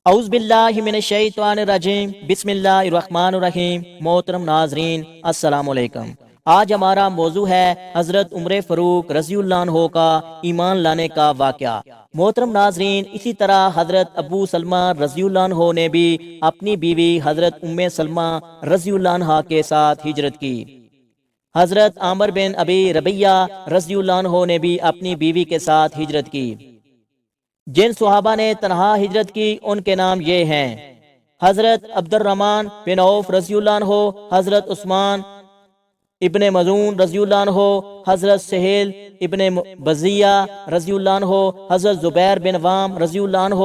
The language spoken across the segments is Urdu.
اعوذ باللہ من الشیطان الرجیم، بسم اللہ الرحمن الرحیم۔ محترم ناظرین، السلام علیکم۔ آج ہمارا موضوع ہے حضرت عمر فاروق رضی اللہ عنہ کا ایمان لانے کا واقعہ۔ محترم ناظرین، اسی طرح حضرت ابو سلمہ رضی اللہ عنہ نے بھی اپنی بیوی حضرت ام سلمہ رضی اللہ عنہ کے ساتھ ہجرت کی۔ حضرت عامر بن ابی ربیہ رضی اللہ عنہ نے بھی اپنی بیوی کے ساتھ ہجرت کی۔ جن صحابہ نے تنہا ہجرت کی ان کے نام یہ ہیں: حضرت عبد الرحمن بن عوف رضی اللہ عنہ، حضرت عثمان ابن مظعون رضی اللہ عنہ، حضرت سہیل ابن بزیہ رضی اللہ عنہ، حضرت زبیر بن عوام رضی اللہ عنہ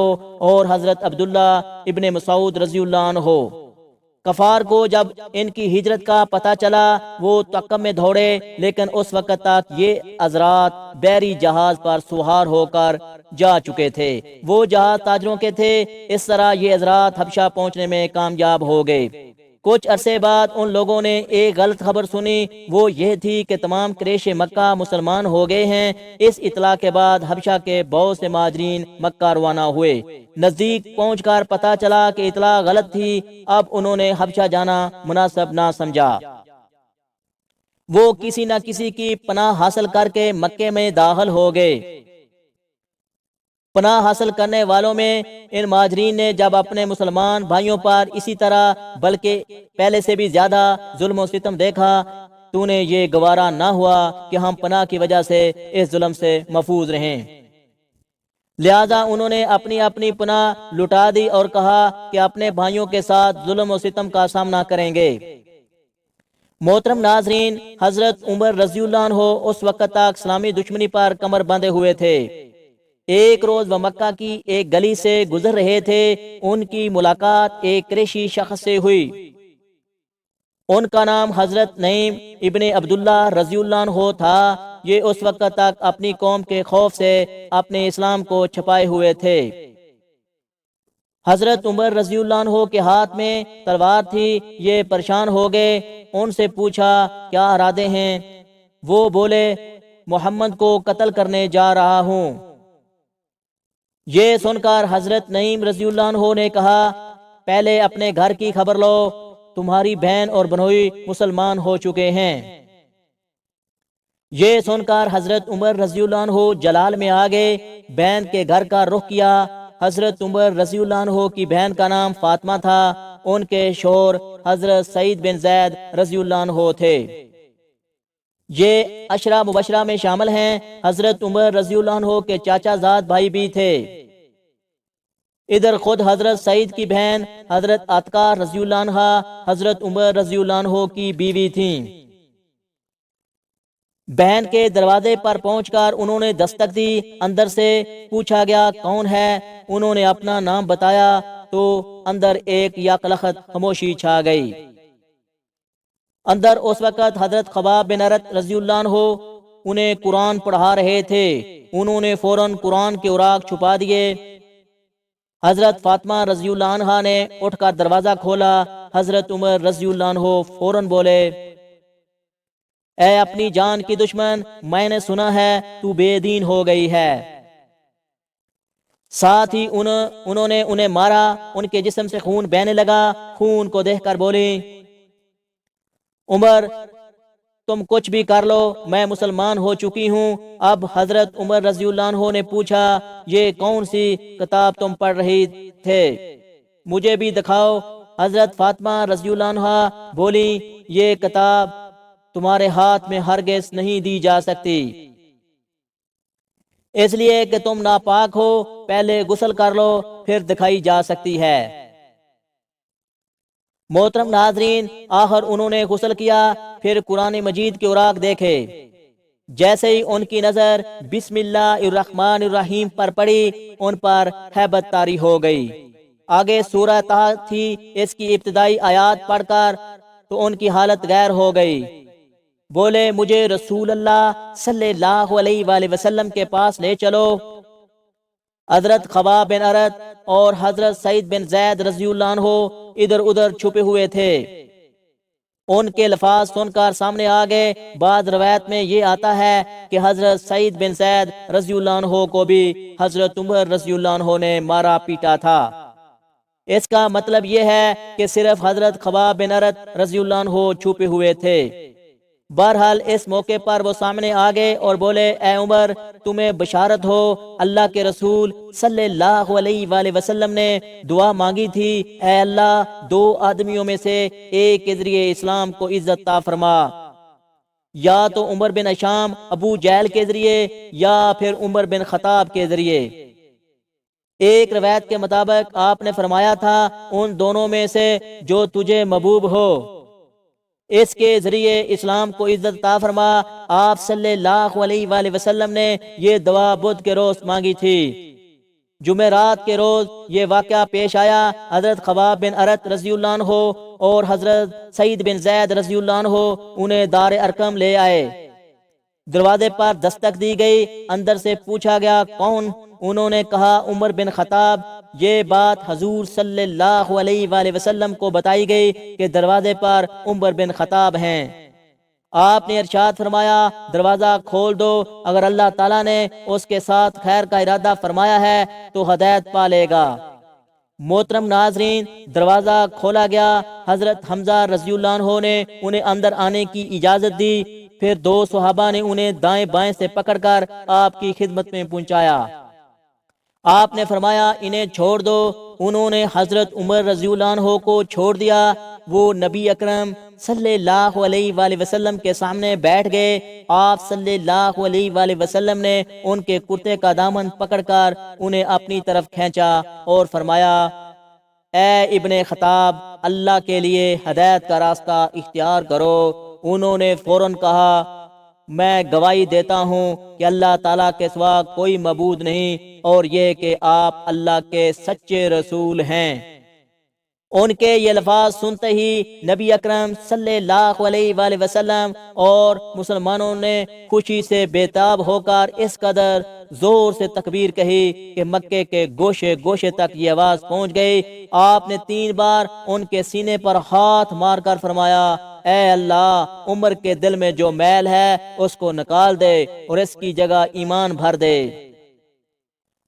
اور حضرت عبداللہ ابن مسعود رضی اللہ عنہ۔ کفار کو جب ان کی ہجرت کا پتہ چلا وہ تکم میں دوڑے، لیکن اس وقت تک یہ حضرات بحری جہاز پر سوار ہو کر جا چکے تھے۔ وہ جہاز تاجروں کے تھے، اس طرح یہ حضرات حبشہ پہنچنے میں کامیاب ہو گئے۔ کچھ عرصے بعد ان لوگوں نے ایک غلط خبر سنی، وہ یہ تھی کہ تمام قریش مکہ مسلمان ہو گئے ہیں۔ اس اطلاع کے بعد حبشہ کے بہت سے مہاجرین مکہ روانہ ہوئے۔ نزدیک پہنچ کر پتہ چلا کہ اطلاع غلط تھی۔ اب انہوں نے حبشہ جانا مناسب نہ سمجھا۔ وہ کسی نہ کسی کی پناہ حاصل کر کے مکے میں داخل ہو گئے۔ پناہ حاصل کرنے والوں میں ان مہاجرین نے جب اپنے مسلمان بھائیوں پر اسی طرح بلکہ پہلے سے بھی زیادہ ظلم و ستم دیکھا تو انہیں یہ گوارا نہ ہوا کہ ہم پناہ کی وجہ سے اس ظلم سے محفوظ رہیں۔ لہذا انہوں نے اپنی اپنی پناہ لٹا دی اور کہا کہ اپنے بھائیوں کے ساتھ ظلم و ستم کا سامنا کریں گے۔ محترم ناظرین، حضرت عمر رضی اللہ عنہ اس وقت تک اسلامی دشمنی پر کمر بندھے ہوئے تھے۔ ایک روز وہ مکہ کی ایک گلی سے گزر رہے تھے، ان کی ملاقات ایک قریشی شخص سے ہوئی۔ ان کا نام حضرت نعیم ابن عبداللہ رضی اللہ عنہ تھا۔ یہ اس وقت تک اپنی قوم کے خوف سے اپنے اسلام کو چھپائے ہوئے تھے۔ حضرت عمر رضی اللہ عنہ کے ہاتھ میں تلوار تھی۔ یہ پریشان ہو گئے، ان سے پوچھا کیا ارادے ہیں؟ وہ بولے محمد کو قتل کرنے جا رہا ہوں۔ یہ سن کر حضرت نعیم رضی اللہ عنہ نے کہا پہلے اپنے گھر کی خبر لو، تمہاری بہن اور بنوئی مسلمان ہو چکے ہیں۔ یہ سن کر حضرت عمر رضی اللہ عنہ جلال میں آ گئے، بہن کے گھر کا رخ کیا۔ حضرت عمر رضی اللہ عنہ کی بہن کا نام فاطمہ تھا، ان کے شوہر حضرت سعید بن زید رضی اللہ عنہ تھے۔ یہ عشرہ مبشرہ میں شامل ہیں۔ حضرت عمر رضی اللہ عنہ کے چاچا زاد بھائی بھی تھے۔ ادھر خود حضرت سعید کی بہن حضرت عاتقہ رضی اللہ عنہ حضرت عمر رضی اللہ عنہ کی بیوی تھیں۔ بہن کے دروازے پر پہنچ کر انہوں نے دستک دی۔ اندر سے پوچھا گیا کون ہے؟ انہوں نے اپنا نام بتایا تو اندر ایک یکلخت خاموشی چھا گئی۔ اندر اس وقت حضرت خباب بن ارت رضی اللہ عنہ انہیں قرآن پڑھا رہے تھے۔ انہوں نے فوراً قرآن کے اوراق چھپا دیے۔ حضرت فاطمہ رضی اللہ عنہ نے اٹھ کر دروازہ کھولا۔ حضرت عمر رضی اللہ عنہ فوراً بولے اے اپنی جان کی دشمن، میں نے سنا ہے تو بے دین ہو گئی ہے۔ ساتھ ہی انہوں نے انہیں مارا، ان کے جسم سے خون بہنے لگا۔ خون کو دیکھ کر بولی عمر تم کچھ بھی کر لو، میں مسلمان ہو چکی ہوں۔ اب حضرت عمر رضی اللہ عنہ نے پوچھا یہ کون سی کتاب تم پڑھ رہی تھے؟ مجھے بھی دکھاؤ۔ حضرت فاطمہ رضی اللہ عنہ بولی یہ کتاب تمہارے ہاتھ میں ہرگز نہیں دی جا سکتی، اس لیے کہ تم ناپاک ہو، پہلے غسل کر لو پھر دکھائی جا سکتی ہے۔ محترم ناظرین، آخر انہوں نے غسل کیا، پھر قرآن مجید کے اوراق دیکھے۔ جیسے ہی ان کی نظر بسم اللہ الرحمن الرحیم پر پڑی، ان پر ہیبت طاری ہو گئی۔ آگے سورہ طٰ تھی، اس کی ابتدائی آیات پڑھ کر تو ان کی حالت غیر ہو گئی۔ بولے مجھے رسول اللہ صلی اللہ علیہ وآلہ وسلم کے پاس لے چلو۔ حضرت خباب بن ارت اور حضرت سعید بن زید رضی اللہ عنہ ادھر ادھر چھپے ہوئے تھے۔ ان کے الفاظ سن کر سامنے آ گئے۔ بعض روایت میں یہ آتا ہے کہ حضرت سعید بن زید رضی اللہ عنہ کو بھی حضرت عمر رضی اللہ عنہ نے مارا پیٹا تھا۔ اس کا مطلب یہ ہے کہ صرف حضرت خباب بن ارت رضی اللہ عنہ چھپے ہوئے تھے۔ بہرحال اس موقع پر وہ سامنے آ گئے اور بولے، اے عمر، تمہیں بشارت ہو، اللہ کے رسول صلی اللہ علیہ وآلہ وسلم نے دعا مانگی تھی، اے اللہ، دو آدمیوں میں سے ایک کے ذریعے اسلام کو عزت عطا فرما، یا تو عمر بن ہشام ابو جہل کے ذریعے یا پھر عمر بن خطاب کے ذریعے۔ ایک روایت کے مطابق آپ نے فرمایا تھا، ان دونوں میں سے جو تجھے محبوب ہو اس کے ذریعے اسلام کو عزت عطا فرما۔ آپ صلی اللہ علیہ وآلہ وسلم نے یہ دعا بدھ کے روز مانگی تھی۔ جمعرات کے روز یہ واقعہ پیش آیا۔ حضرت خباب بن ارت رضی اللہ عنہ اور حضرت سعید بن زید رضی اللہ عنہ انہیں دار ارقم لے آئے۔ دروازے پر دستک دی گئی، اندر سے پوچھا گیا کون؟ انہوں نے کہا عمر بن خطاب۔ یہ بات حضور صلی اللہ علیہ وآلہ وسلم کو بتائی گئی کہ دروازے پر عمر بن خطاب ہیں۔ آپ نے ارشاد فرمایا، دروازہ کھول دو، اگر اللہ تعالیٰ نے اس کے ساتھ خیر کا ارادہ فرمایا ہے تو ہدایت پا لے گا۔ محترم ناظرین، دروازہ کھولا گیا، حضرت حمزہ رضی اللہ عنہ نے انہیں اندر آنے کی اجازت دی، پھر دو صحابہ نے انہیں دائیں بائیں سے پکڑ کر آپ کی خدمت میں پہنچایا۔ آپ نے فرمایا انہیں چھوڑ دو۔ انہوں نے حضرت عمر رضی اللہ عنہ کو چھوڑ دیا۔ وہ نبی اکرم صلی اللہ علیہ وآلہ وسلم کے سامنے بیٹھ گئے۔ آپ صلی اللہ علیہ وآلہ وسلم نے ان کے کرتے کا دامن پکڑ کر انہیں اپنی طرف کھینچا اور فرمایا، اے ابن خطاب، اللہ کے لیے ہدایت کا راستہ اختیار کرو۔ انہوں نے فوراً کہا، میں گواہی دیتا ہوں کہ اللہ تعالیٰ کے سوا کوئی معبود نہیں، اور یہ کہ آپ اللہ کے سچے رسول ہیں۔ ان کے یہ الفاظ سنتے ہی نبی اکرم صلی اللہ علیہ وآلہ وسلم اور مسلمانوں نے خوشی سے بےتاب ہو کر اس قدر زور سے تکبیر کہی کہ مکے کے گوشے گوشے تک یہ آواز پہنچ گئی۔ آپ نے 3 بار ان کے سینے پر ہاتھ مار کر فرمایا، اے اللہ، عمر کے دل میں جو میل ہے اس کو نکال دے اور اس کی جگہ ایمان بھر دے۔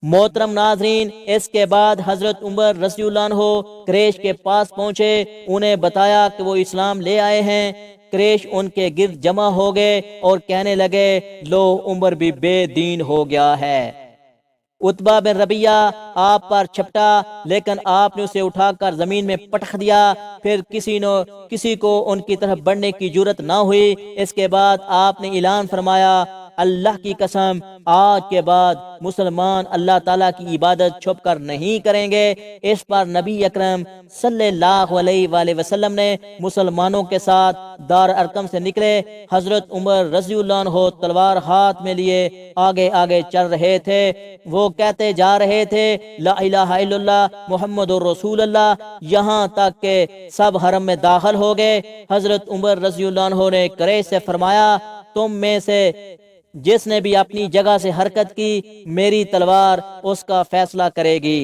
محترم ناظرین، اس کے بعد حضرت عمر رضی اللہ عنہ قریش کے پاس پہنچے، انہیں بتایا کہ وہ اسلام لے آئے ہیں۔ قریش ان کے گرد جمع ہو گئے اور کہنے لگے، لو، عمر بھی بے دین ہو گیا ہے۔ عتبہ بن ربیعہ آپ پر چھپٹا، لیکن آپ نے اسے اٹھا کر زمین میں پٹخ دیا۔ پھر کسی کو ان کی طرف بڑھنے کی جرت نہ ہوئی۔ اس کے بعد آپ نے اعلان فرمایا، اللہ کی قسم، آج کے بعد مسلمان اللہ تعالیٰ کی عبادت چھپ کر نہیں کریں گے۔ اس پر نبی اکرم صلی اللہ علیہ وآلہ وسلم نے مسلمانوں کے ساتھ دار ارقم سے نکلے۔ حضرت عمر رضی اللہ عنہ تلوار ہاتھ میں لیے آگے آگے چل رہے تھے۔ وہ کہتے جا رہے تھے، لا الہ الا اللہ محمد رسول اللہ، یہاں تک کہ سب حرم میں داخل ہو گئے۔ حضرت عمر رضی اللہ عنہ نے قریش سے فرمایا، تم میں سے جس نے بھی اپنی جگہ سے حرکت کی، میری تلوار اس کا فیصلہ کرے گی۔